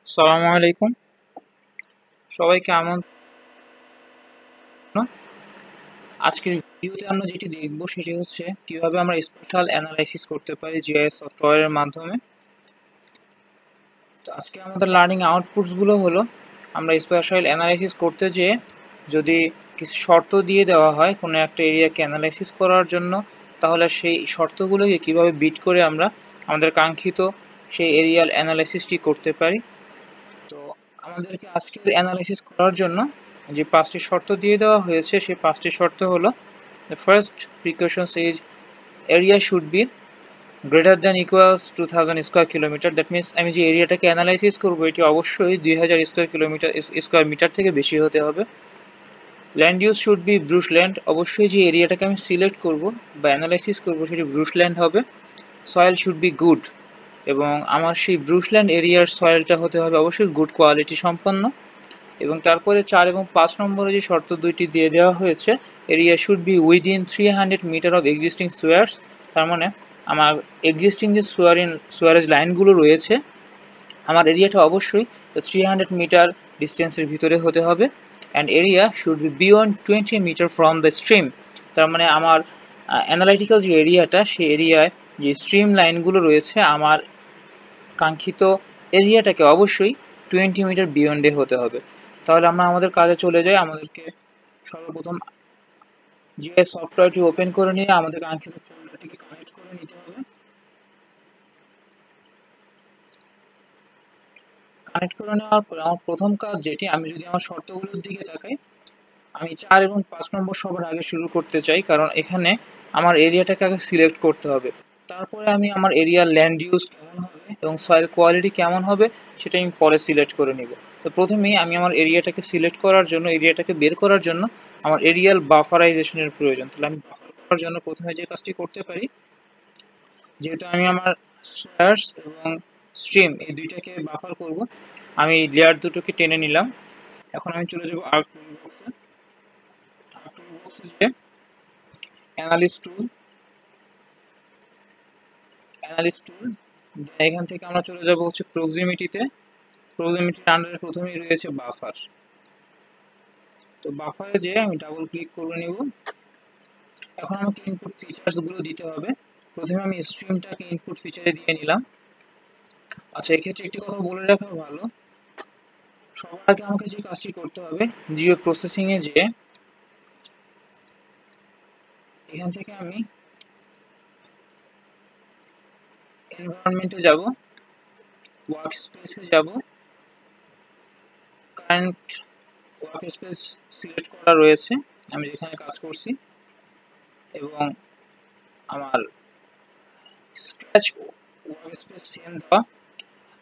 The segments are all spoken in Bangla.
আসসালামু আলাইকুম, সবাইকে আমন্ত্রণ। আজকের ভিডিওতে আমরা যেটি দেখব সেটি হচ্ছে কিভাবে আমরা স্পেশাল অ্যানালাইসিস করতে পারি জিআইএস সফটওয়্যারের মাধ্যমে। তো আজকে আমাদের লার্নিং আউটপুটস গুলো হলো আমরা স্পেশাল অ্যানালাইসিস করতে যেয়ে যদি কিছু শর্ত দিয়ে দেওয়া হয় কোনো একটা এরিয়াকে অ্যানালাইসিস করার জন্য, তাহলে সেই শর্তগুলোকে কিভাবে বিট করে আমরা আমাদের কাঙ্ক্ষিত সেই এরিয়াল অ্যানালাইসিসটি করতে পারি। তো আমাদেরকে আজকের অ্যানালাইসিস করার জন্য যে 5টি শর্ত দিয়ে দেওয়া হয়েছে, সেই 5টি শর্ত হলো: the first precautions is area should be greater than equals 2000 square kilometre. That means আমি যে এরিয়াটাকে অ্যানালাইসিস করবো এটি অবশ্যই 2000 স্কয়ার মিটার থেকে বেশি হতে হবে। Land use should be brush land, অবশ্যই যে এরিয়াটাকে আমি সিলেক্ট করব বা অ্যানালাইসিস করব সেটি ব্রুশ ল্যান্ড হবে। সয়েল শুড বি গুড, এবং আমার সেই ব্রুশল্যান্ড এরিয়ার সয়েলটা হতে হবে অবশ্যই গুড কোয়ালিটি সম্পন্ন। এবং তারপরে 4 এবং 5 নম্বরে যে শর্ত দুইটি দিয়ে দেওয়া হয়েছে, area should be within 300 metre of existing sewers. তার মানে আমার এক্সিস্টিং যে সুয়ারেজ লাইনগুলো রয়েছে, আমার এরিয়াটা অবশ্যই 300 মিটার ডিস্টেন্সের ভিতরে হতে হবে। And area should be beyond 20 meter from the stream. তার মানে আমার অ্যানালাইটিক্যাল যে এরিয়াটা, সেই এরিয়ায় যে স্ট্রিম লাইনগুলো রয়েছে, আমার কাঙ্ক্ষিত এরিয়াটাকে অবশ্যই 20 মিটার বিয়ন্ডে হতে হবে। তাহলে আমরা আমাদের কাজে চলে যাই। আমাদেরকে সর্বপ্রথম জিআইএস সফটওয়্যারটি ওপেন করে নিয়ে আমাদের কাঙ্ক্ষিত ফোল্ডারটিকে কানেক্ট করে নিতে হবে। কানেক্ট করে নেওয়ার পর আমার প্রথম কাজ যেটি, আমি যদি আমার শর্তগুলোর দিকে তাকাই, আমি 4 এবং 5 নম্বর সবার আগে শুরু করতে চাই, কারণ এখানে আমার এরিয়াটাকে আগে সিলেক্ট করতে হবে। তারপরে আমি আমার এরিয়ার ল্যান্ড ইউজ কেমন হবে এবং সয়েল কোয়ালিটি কেমন হবে সেটা আমি পরে সিলেক্ট করে নিব। তো প্রথমেই আমি আমার এরিয়াটাকে সিলেক্ট করার জন্য, এরিয়াটাকে বের করার জন্য আমার এরিয়াল বাফারাইজেশনের প্রয়োজন। তাহলে আমি বাফার করার জন্য প্রথমে যে কাজটি করতে পারি, যেহেতু আমি আমার সোয়ার্স এবং স্ট্রিম এই দুইটাকে বাফার করব, আমি লেয়ার দুটোকে টেনে নিলাম। এখন আমি চলে যাব আর্ক টুল বক্সে। আর্ক টুল বক্সে যে অ্যানালিস্ট টুল, এখান থেকে আমরা চলে যাব হচ্ছে প্রক্সিমিটিতে। প্রক্সিমিটির আন্ডারে প্রথমেই রয়েছে বাফার। তো বাফারে যে আমি ডাবল ক্লিক করে নিব। এখন আমাকে ইনপুট ফিচার্স গুলো দিতে হবে। প্রথমে আমি স্ট্রিমটাকে ইনপুট ফিচারে দিয়ে নিলাম। আচ্ছা, এক্ষেত্রে একটি কথা বলে রাখা ভালো, সবার আগে আমাকে যে কাজটি করতে হবে, জিও প্রসেসিং এ যে এখান থেকে আমি এনভায়রনমেন্টে যাব, ওয়ার্ক স্পেসে যাব, কারেন্ট ওয়ার্ক স্পেস সিলেক্ট করা রয়েছে আমি যেখানে কাজ করছি, এবং আমার স্ক্র্যাচ ওয়ার্ক স্পেস সেম দেওয়া।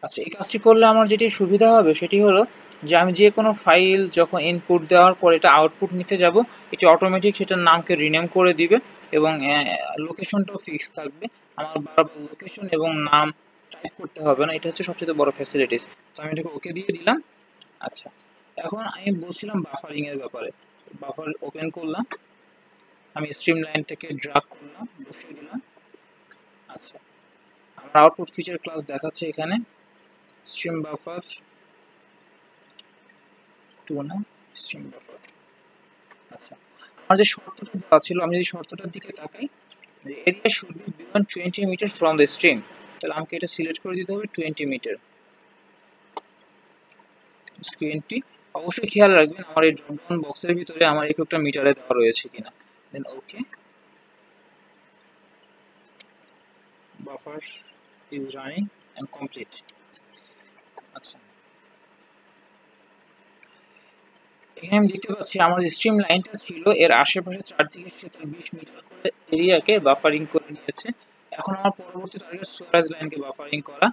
আচ্ছা, এই কাজটি করলে আমার যেটি সুবিধা হবে সেটি হলো যে আমি যে কোনো ফাইল যখন ইনপুট দেওয়ার পর এটা আউটপুট নিতে যাব, এটি অটোমেটিক সেটার নামকে রিনেম করে দিবে এবং লোকেশনটাও ফিক্স থাকবে। আমার বারবার লোকেশন এবং নাম টাইপ করতে হবে না। এটা হচ্ছে সবচেয়ে বড় ফ্যাসিলিটিস। তো আমি এটাকে ওকে দিয়ে দিলাম। আচ্ছা, এখন আমি বলছিলাম বাফারিং এর ব্যাপারে। বাফার ওপেন করলাম, আমি স্ট্রিম লাইনটাকে ড্রাগ করলাম, বসিয়ে দিলাম। আচ্ছা, আমার আউটপুট ফিচার ক্লাস দেখাচ্ছে এখানে স্ট্রিম বাফার টু না, স্ট্রিম বাফার। আচ্ছা, আমার যে শর্তটা দেওয়া ছিল, আমি যদি শর্তটার দিকে তাকাই, area should be beyond 20 meter from the stream, তাহলে আমাকে এটা সিলেক্ট করে দিতে হবে 20 মিটার। 20, অবশ্যই খেয়াল রাখবেন আমার এই ড্রপ ডাউন বক্সের ভিতরে আমার এককটা মিটারে দেওয়া রয়েছে কিনা। Then okay, buffer is running and complete. আচ্ছা, এখানে আমি দেখতে পাচ্ছি আমার যে স্ট্রিম লাইনটা ছিল এর আশেপাশে চারদিকে সে তার 20 মিটার করে এরিয়াকে বাফারিং করে নিয়েছে। এখন আমার পরবর্তী টার্গেট সোয়ারেজ লাইনকে বাফারিং করা।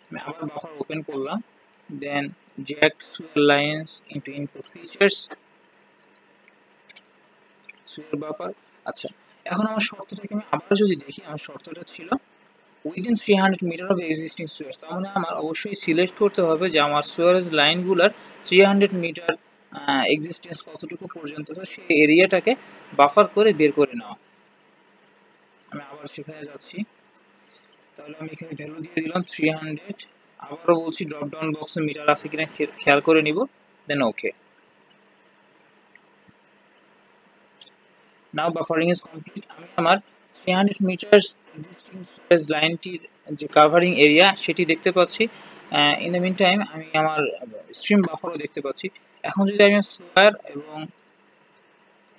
আমি আবার বাফার ওপেন করলাম, then jack sewer lines into input features, sewer buffer. আচ্ছা, এখন আমার শর্তটাকে আমি আবার যদি দেখি, আমার শর্তটা ছিল within 300 metre of existing sewers. তার মানে আমার অবশ্যই সিলেক্ট করতে হবে যে আমার সুয়ারেজ লাইনগুলোর 300 মিটার এক্সিস্টেন্স কতটুকু পর্যন্ত, সেই এরিয়াটাকে বাফার করে বের করে নেওয়া। আমি আবার সেখানে যাচ্ছি, তাহলে আমি এখানে ভ্যালু দিয়ে দিলাম 300। আবারও বলছি ড্রপ ডাউন বক্সে মিটার আছে কিনা খেয়াল করে নিব, দেন ওকে। নাও বাফারিং ইজ কমপ্লিট। আমি আমার 300 মিটার্স এক্সিস্টিং স্টোরেজ লাইনটির যে কাভারিং এরিয়া সেটি দেখতে পাচ্ছি। ইন দ্য মিন টাইম আমি আমার স্ট্রিম বাফারও দেখতে পাচ্ছি। এখন যদি আমি সোয়ার এবং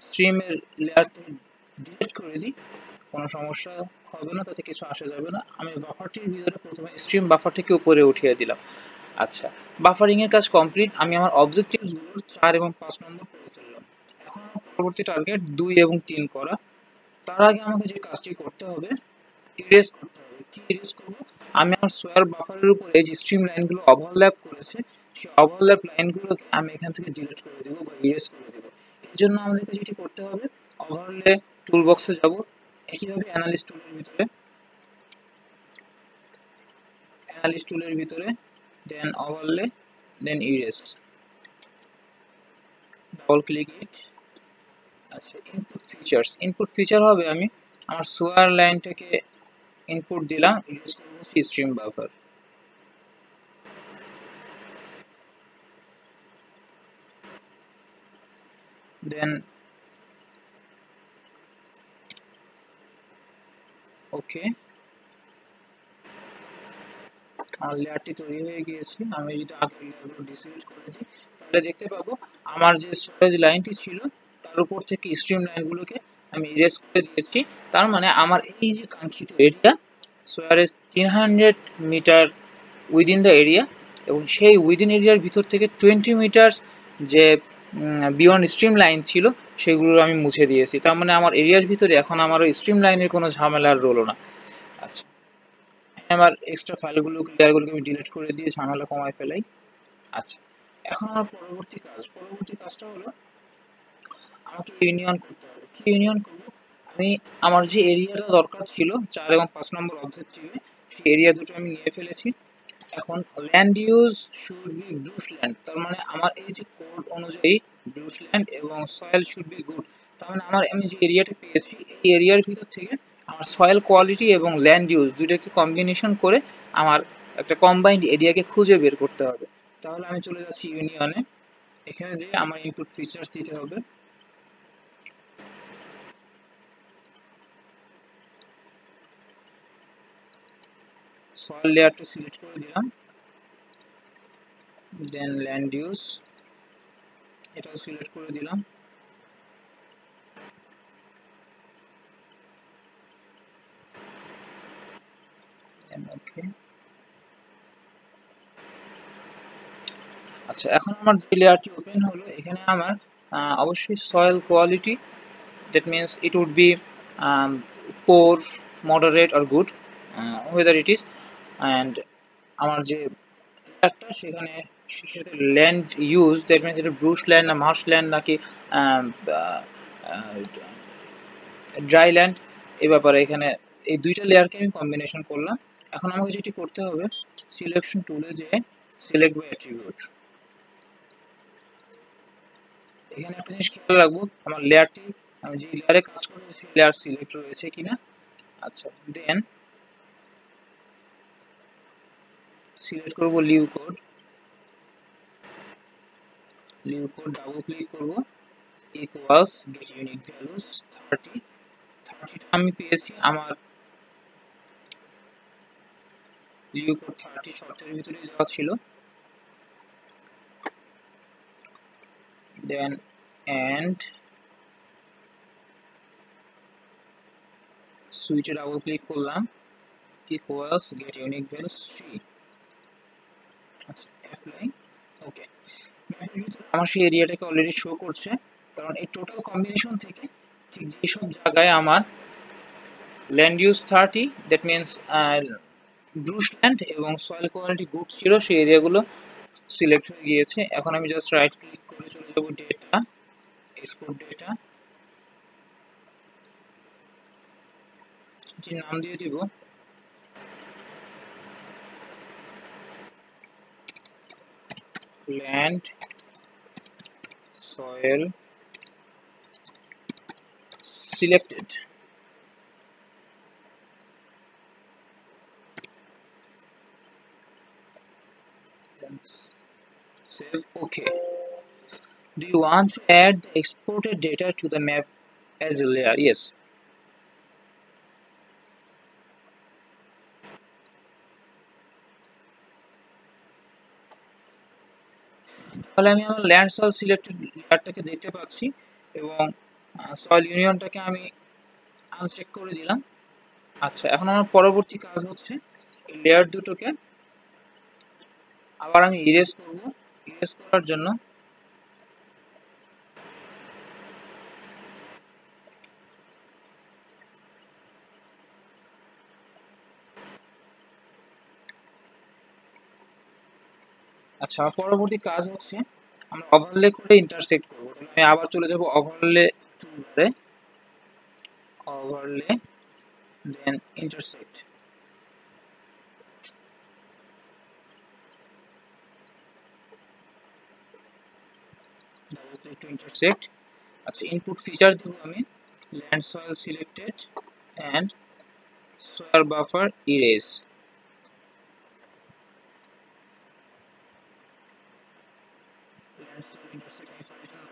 স্ট্রিমের লেয়ারটি ডিলিট করে দিই, কোনো সমস্যা হবে না, তাতে কিছু আসা যাবে না। আমি বাফারটির ভিতরে প্রথমে স্ট্রিম বাফারটিকে উপরে উঠিয়ে দিলাম। আচ্ছা, বাফারিং এর কাজ কমপ্লিট। আমি আমার অবজেক্টিভসগুলোর 4 এবং 5 নম্বর করে ফেললাম। এখন আমার পরবর্তী টার্গেট 2 এবং 3 করা। তার আগে আমাকে যে কাজটি করতে হবে, ইরেজ করতে হবে। কি ইরেজ করব? আমি আমার সোয়ার বাফারের উপরে যে স্ট্রিম লাইনগুলো ওভারল্যাপ করেছে, সেই ওভারল্যাপ লাইনগুলোকে আমি এখান থেকে ডিলিট করে দেবো বা ইরেজ করে দেবো। এর জন্য আমাদেরকে যেটি করতে হবে, ওভারলে টুল বক্সে যাব, একইভাবে অ্যানালিস্ট টুলের ভিতরে দেন ওভারলে, দেন ইরেজ, ডাবল ক্লিক ইট। আচ্ছা, ইনপুট ফিচার হবে আমি আমার সোয়ার লাইনটাকে ইনপুট দিলাম, ইউজ করবো স্ট্রিম বাফার। দেন ওকে, আমার লেয়ারটি তৈরি হয়ে গিয়েছে। আমি যদি আগের লেয়ারগুলো ডিসিলেক্ট করে দিই, তাহলে দেখতে পাবো আমার যে স্টোরেজ লাইনটি ছিল তার উপর থেকে স্ট্রিম লাইনগুলোকে আমি ইরেজ করে দিয়েছি। তার মানে আমার এই যে কাঙ্ক্ষিত area, sewerage 300 meter within the area, এবং সেই উইদিন এরিয়ার ভিতর থেকে 20 মিটার্স যে বিয়ন্ড স্ট্রিম লাইন ছিল সেগুলো আমি মুছে দিয়েছি। তার মানে আমার এরিয়ার ভিতরে এখন আমার ওই স্ট্রিম লাইনের কোনো ঝামেলার রইলো না। আচ্ছা, আমার এক্সট্রা ফাইলগুলোকে, লেয়ারগুলোকে আমি ডিলিট করে দিয়ে ঝামেলা কমায় ফেলাই। আচ্ছা, এখন আমার পরবর্তী কাজটা হলো আমাকে ইউনিয়ন করতে হবে। কি ইউনিয়ন করব? আমি আমার যে এরিয়াটা দরকার ছিল 4 এবং 5 নম্বর অবজেক্টিভে, সেই এরিয়া দুটো আমি নিয়ে ফেলেছি। এখন ল্যান্ড ইউজ শুড বি ব্রুশল্যান্ড, তার মানে আমার এই যে কোড অনুযায়ী ব্রুশল্যান্ড এবং সয়েল শুড বি গুড। তার মানে আমি যে এরিয়াটা পেয়েছি, এই এরিয়ার ভিতর থেকে আমার সয়েল কোয়ালিটি এবং ল্যান্ড ইউজ দুইটাকে কম্বিনেশন করে আমার একটা কম্বাইন্ড এরিয়াকে খুঁজে বের করতে হবে। তাহলে আমি চলে যাচ্ছি ইউনিয়নে। এখানে যে আমার ইনপুট ফিচার্স দিতে হবে। সয়েল লেয়ারটা সিলেক্ট করে দিলাম, দেন ল্যান্ড ইউজ এটাও সিলেক্ট করে দিলাম। ওকে, আচ্ছা, এখন আমার যে লেয়ারটি ওপেন হলো, এখানে আমার অবশ্যই soil quality, that means it would be poor, moderate আর good, whether it is. And আমার যে লেয়ারটা, সেখানে সেটাতে ল্যান্ড ইউজ, দ্যাট মিনস এটা ব্রুশ ল্যান্ড না মার্শ ল্যান্ড নাকি ড্রাই ল্যান্ড, এই ব্যাপারে এখানে এই দুইটা লেয়ারকে আমি কম্বিনেশন করলাম। এখন আমাকে যেটি করতে হবে, সিলেকশন টুলে যে সিলেক্ট বাই অ্যাট্রিবিউট, এখানে একটা জিনিস খেয়াল রাখবো, আমার লেয়ারটি, আমি যে লেয়ারে কাজ করবো সেই লেয়ার সিলেক্ট রয়েছে কিনা। আচ্ছা, দেন সিলেক্ট করব লিউ কোড, ডাবল ক্লিক করব, ইকুয়ালস গেট ইউনিক ভ্যালুস 30, 30টা আমি পেয়েছি আমার লিউ কোড 30 শর্তের ভিতরে দেওয়া ছিল। দেন এন্ড সুইচে ডাবল ক্লিক করলাম, ইকুয়ালস গেট ইউনিক ভ্যালুস 3। আচ্ছা, অ্যাপ্লাই, ওকে। আমার সেই এরিয়াটাকে অলরেডি শো করছে, কারণ এই টোটাল কম্বিনেশন থেকে ঠিক যেসব জায়গায় আমার land use 30, that means brush land এবং সয়েল কোয়ালিটি গুড ছিল, সেই এরিয়াগুলো সিলেক্ট হয়ে গিয়েছে। এখন আমি জাস্ট রাইট ক্লিক করে চলে যাব ডেটা, এক্সপোর্ট ডেটা, যে নাম দিয়ে দিব land soil selected. then save. Okay. Do you want to add the exported data to the map as a layer? Yes. তাহলে আমি আমার ল্যান্ড সয়েল সিলেক্টেড লেয়ারটাকে দেখতে পাচ্ছি এবং সয়েল ইউনিয়নটাকে আমি আনচেক করে দিলাম। আচ্ছা, এখন আমার পরবর্তী কাজ হচ্ছে এই লেয়ার দুটোকে আবার আমি ইরেজ করব। ইরেজ করার জন্য আচ্ছা, আমার পরবর্তী কাজ হচ্ছে আমরা ওভারলে করে ইন্টারসেক্ট করব। তাহলে আমি আবার চলে যাব ওভারলে টুলবারে, overlay then intersect. Double click to intersect. আচ্ছা, ইনপুট ফিচার দেব আমি land soil selected and sewer buffer erase.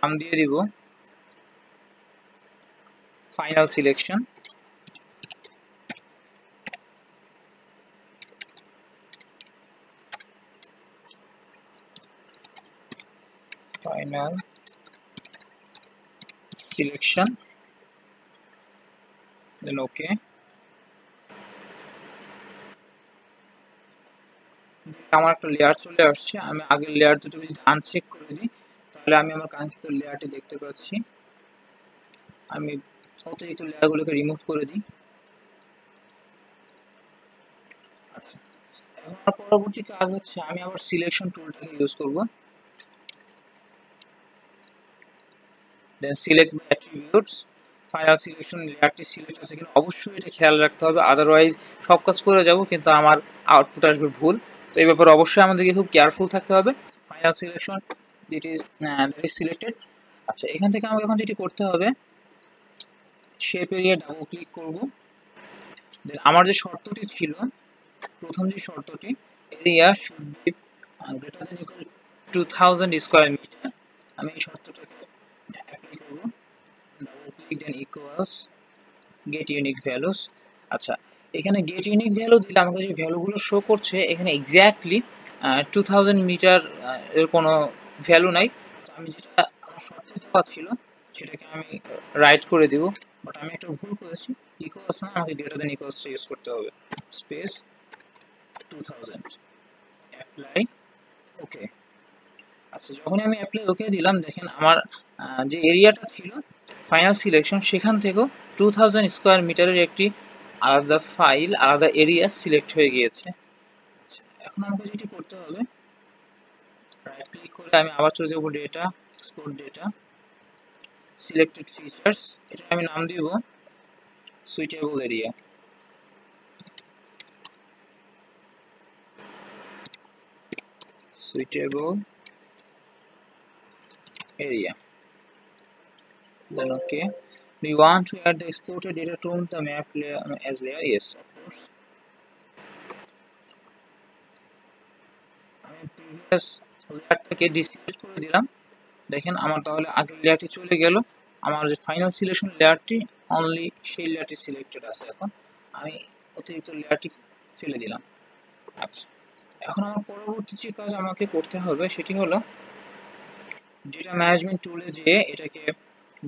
নাম দিয়ে দিব final selection. Final selection then okay. আমার একটা লেয়ার চলে আসছে। আমি আগের লেয়ার দুটো যদি আনচেক করে দিই তাহলে আমি আমার কাঙ্ক্ষিত লেয়ারটি দেখতে পাচ্ছি। আমি অতিরিক্ত লেয়ারগুলোকে রিমুভ করে দিই। আচ্ছা, এখন আমার পরবর্তী কাজ হচ্ছে আমি আবার সিলেকশন টুলটাকে ইউজ করব। Then select by attributes, final selection লেয়ারটি সিলেক্ট আছে কিনা অবশ্যই এটা খেয়াল রাখতে হবে, আদারওয়াইজ সব কাজ করে যাব কিন্তু আমার আউটপুট আসবে ভুল। তো এই ব্যাপারে অবশ্যই আমাদেরকে খুব কেয়ারফুল থাকতে হবে। Final selection that is selected. আচ্ছা, এখান থেকে আমাকে এখন যেটি করতে হবে শেপ এরিয়া ডাবল ক্লিক করব। দেন আমার যে শর্তটি ছিল, প্রথম যে শর্তটি area should be greater than equal 2000 square meter, আমি এই শর্তটাকে অ্যাপ্লাই করব। Double click then equals get unique values. আচ্ছা, এখানে গেট ইউনিক ভ্যালু দিলে আমাকে যে ভ্যালুগুলো শো করছে এখানে এক্স্যাক্টলি 2000 মিটার এর কোনো ভ্যালু নাই। তো আমি যেটা আমার শর্তে দেওয়া ছিল সেটাকে আমি রাইট করে দিব, বাট আমি একটা ভুল করেছি। ইকুয়ালস না, আমাকে গ্রেটার দেন ইকুয়ালস ইউজ করতে হবে। Space 2000 apply okay. আচ্ছা, যখন আমি অ্যাপ্লাই ওকে দিলাম দেখেন আমার যে এরিয়াটা ছিল ফাইনাল সিলেকশন সেখান থেকেও 2000 স্কয়ার মিটারের একটি আলাদা ফাইল, আলাদা এরিয়া সিলেক্ট হয়ে গিয়েছে। আচ্ছা, এখন আমাকে যেটি করতে হবে রাইট ক্লিক করে আমি আবার চলে যাব data, export data, selected features, এটা আমি নাম দিব suitable area. Suitable area then okay. Do you want to add the exported data to the map layer as layer? Yes, of course. আমি প্রিভিয়াস লেয়ারটাকে ডিসিলেক্ট করে দিলাম। দেখেন আমার তাহলে আগের লেয়ারটি চলে গেল, আমার যে ফাইনাল সিলেকশন লেয়ারটি অনলি সেই লেয়ারটি সিলেক্টেড আছে। এখন আমি অতিরিক্ত লেয়ারটি ফেলে দিলাম। আচ্ছা, এখন আমার পরবর্তী যে কাজ আমাকে করতে হবে সেটি হলো ডেটা ম্যানেজমেন্ট টুলে যেয়ে এটাকে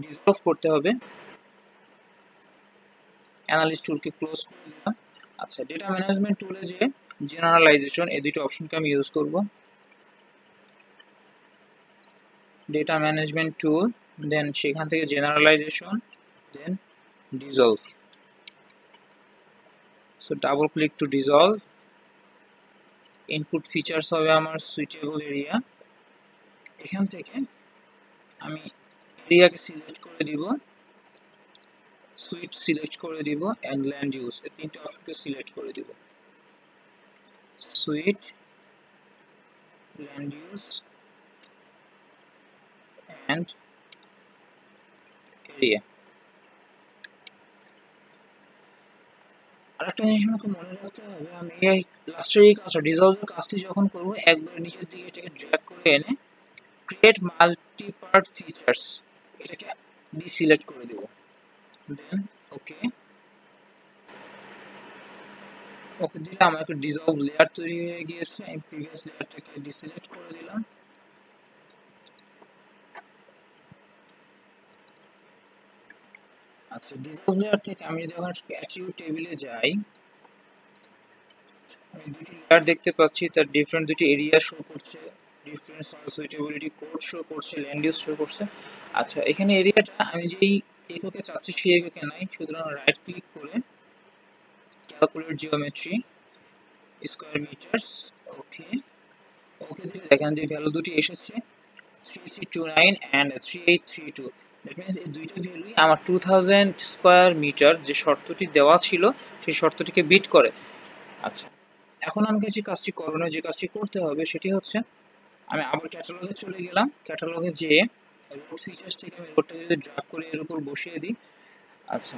ডিসলভ করতে হবে। অ্যানালিস্ট টুলকে ক্লোজ করে দিলাম। আচ্ছা, ডেটা ম্যানেজমেন্ট টুলে যে জেনারেলাইজেশন এই দুটো অপশনকে আমি ইউজ করব। ডেটা ম্যানেজমেন্ট টুল, দেন সেখান থেকে generalization, then dissolve. So double click to dissolve. Input features হবে আমার সুইটেবল এরিয়া। এখান থেকে আমি এরিয়াকে সিলেক্ট করে দিব, সুইট সিলেক্ট করে দিব এন্ড ল্যান্ড ইউজ, এই তিনটে অপশনকে সিলেক্ট করে দিব। Suit, land use and area. আরেকটা জিনিস আমাকে মনে রাখতে হবে, আমি এই লাস্টের এই কাজটা ডিসলভের কাজটি যখন করবো, একবার নিচের দিকে এটাকে ড্র্যাগ করে এনে ক্রিয়েট মাল্টিপার্ট ফিচার্স এটাকে ডিসিলেক্ট করে দেব। দেন ওকে ওকে দিলে আমার একটা ডিসলভ লেয়ার তৈরি হয়ে গিয়েছে। আমি প্রিভিয়াস লেয়ারটাকে ডিসিলেক্ট করে দিলাম। আচ্ছা, ডিসলভ লেয়ার থেকে আমি যদি এখন অ্যাট্রিবিউট টেবিলে যাই, আমি দুটি লেয়ার দেখতে পাচ্ছি, তার ডিফারেন্ট দুটি এরিয়া শো করছে, ডিফারেন্স সুইটেবিলিটি কোড শো করছে, ল্যান্ড ইউজ শো করছে। আচ্ছা, এখানে এরিয়াটা আমি যেই এককে চাচ্ছি সেই এককে নাই, সুতরাং রাইট ক্লিক করে ক্যালকুলেট জিওমেট্রি স্কয়ার মিটারস, ওকে ওকে দিলে দেখেন যে ভ্যালু দুটি এসেছে 3329 and 3832। দ্যাট মিন্স এই দুইটা ভ্যালুই আমার 2000 স্কয়ার মিটার যে শর্তটি দেওয়া ছিল সেই শর্তটিকে বিট করে। আচ্ছা, এখন আমাকে যে কাজটি করণীয়, যে কাজটি করতে হবে সেটি হচ্ছে আমি আবার ক্যাটালগে চলে গেলাম। ক্যাটালগে যেয়ে রোড ফিচার্স থেকে আমি রোডটা যদি ড্র্যাগ করে এর উপর বসিয়ে দিই। আচ্ছা,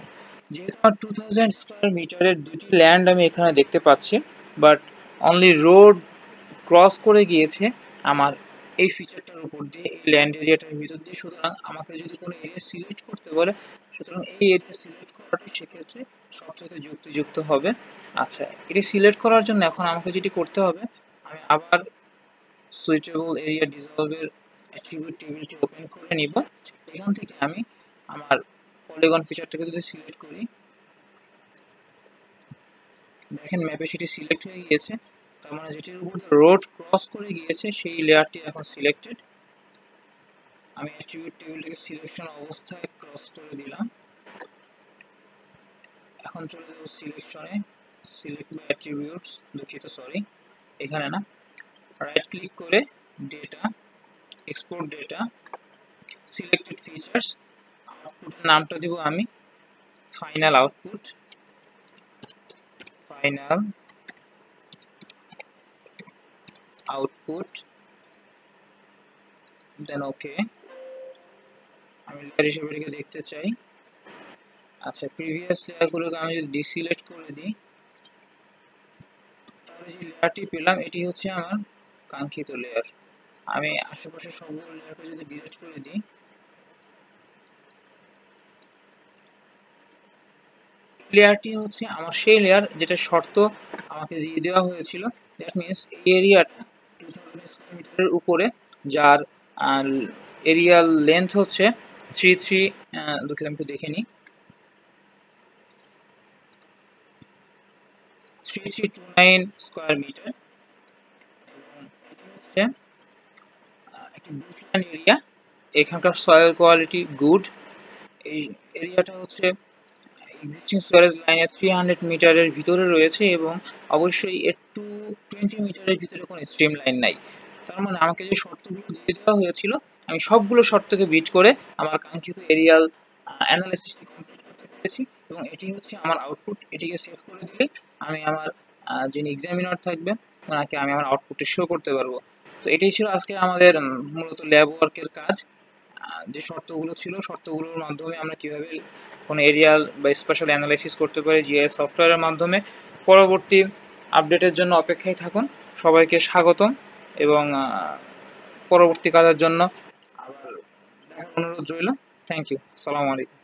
যেহেতু আমার 2000 স্কয়ার মিটারের দুটি ল্যান্ড আমি এখানে দেখতে পাচ্ছি, বাট অনলি রোড ক্রস করে গিয়েছে আমার এই ফিচারটার উপর দিয়ে, এই ল্যান্ড এরিয়াটার ভিতর দিয়ে। সুতরাং আমাকে যদি কোনো এরিয়া সিলেক্ট করতে বলে, সুতরাং এই এরিয়া সিলেক্ট করাটাই সেক্ষেত্রে সবচেয়ে যুক্তিযুক্ত হবে। আচ্ছা, এটি সিলেক্ট করার জন্য এখন আমাকে যেটি করতে হবে, আমি আবার সুইটেবল এরিয়া ডিসলভের অ্যাট্রিবিউট টেবিলটি ওপেন করে নিব। এখান থেকে আমি আমার পলিগন ফিচারটাকে যদি সিলেক্ট করি, দেখেন ম্যাপে সেটি সিলেক্ট হয়ে গিয়েছে। তার মানে যেটির উপর রোড ক্রস করে গিয়েছে সেই লেয়ারটি এখন সিলেক্টেড। আমি অ্যাট্রিবিউট টেবিলটাকে সিলেকশন অবস্থায় ক্রস করে দিলাম। এখন চলে যাব সিলেকশনে, সিলেক্ট বাই অ্যাট্রিবিউটস, দুঃখিত সরি এখানে না, রাইট ক্লিক করে data, export data, selected features, আউটপুটের নামটা দিব আমি ফাইনাল আউটপুট, ফাইনাল আউটপুট, দেন ওকে। আমি লেয়ার হিসেবে এটাকে দেখতে চাই। আচ্ছা, প্রিভিয়াস লেয়ারগুলোকে আমি যদি ডিসিলেক্ট করে দিই, তাহলে যে লেয়ারটি পেলাম এটি হচ্ছে আমার কাঙ্ক্ষিত লেয়ার। আমি আশেপাশে সবগুলো লেয়ারকে যদি ডিলিট করে দিই, লেয়ারটি হচ্ছে আমার সেই লেয়ার যেটা শর্ত আমাকে দিয়ে দেওয়া হয়েছিল। দ্যাট মিনস এই এরিয়াটা 2000 স্কয়ার মিটারের উপরে, যার এরিয়াল লেন্থ হচ্ছে 33 আমি একটু দেখে নিই, 3329 স্কয়ার মিটার, এবং এটি হচ্ছে একটি বুশল্যান্ড এরিয়া। এখানকার সয়েল কোয়ালিটি গুড। এই এরিয়াটা হচ্ছে এক্সিস্টিং স্টোরেজ লাইনের 300 মিটারের ভিতরে রয়েছে, এবং অবশ্যই একটু 20 মিটারের ভিতরে কোনো স্ট্রিম লাইন নাই। তার মানে আমাকে যে শর্তগুলো দিয়ে দেওয়া হয়েছিল, আমি সবগুলো শর্তকে বিট করে আমার কাঙ্ক্ষিত এরিয়াল অ্যানালাইসিসটি কমপ্লিট করতে পেরেছি, এবং এটি হচ্ছে আমার আউটপুট। এটিকে সেভ করে দিলে আমি আমার যিনি এক্সামিনার থাকবে ওনাকে আমি আমার আউটপুটটি শো করতে পারবো। তো এটাই ছিল আজকে আমাদের মূলত ল্যাব ওয়ার্কের কাজ। যে শর্তগুলো ছিল, শর্তগুলোর মাধ্যমে আমরা কিভাবে কোনো এরিয়াল বা স্পেশাল অ্যানালাইসিস করতে পারি জিআইএস সফটওয়্যারের মাধ্যমে। পরবর্তী আপডেটের জন্য অপেক্ষায় থাকুন। সবাইকে স্বাগতম, এবং পরবর্তী কাজের জন্য আবার দেখার অনুরোধ রইল। থ্যাংক ইউ, আসসালামু আলাইকুম।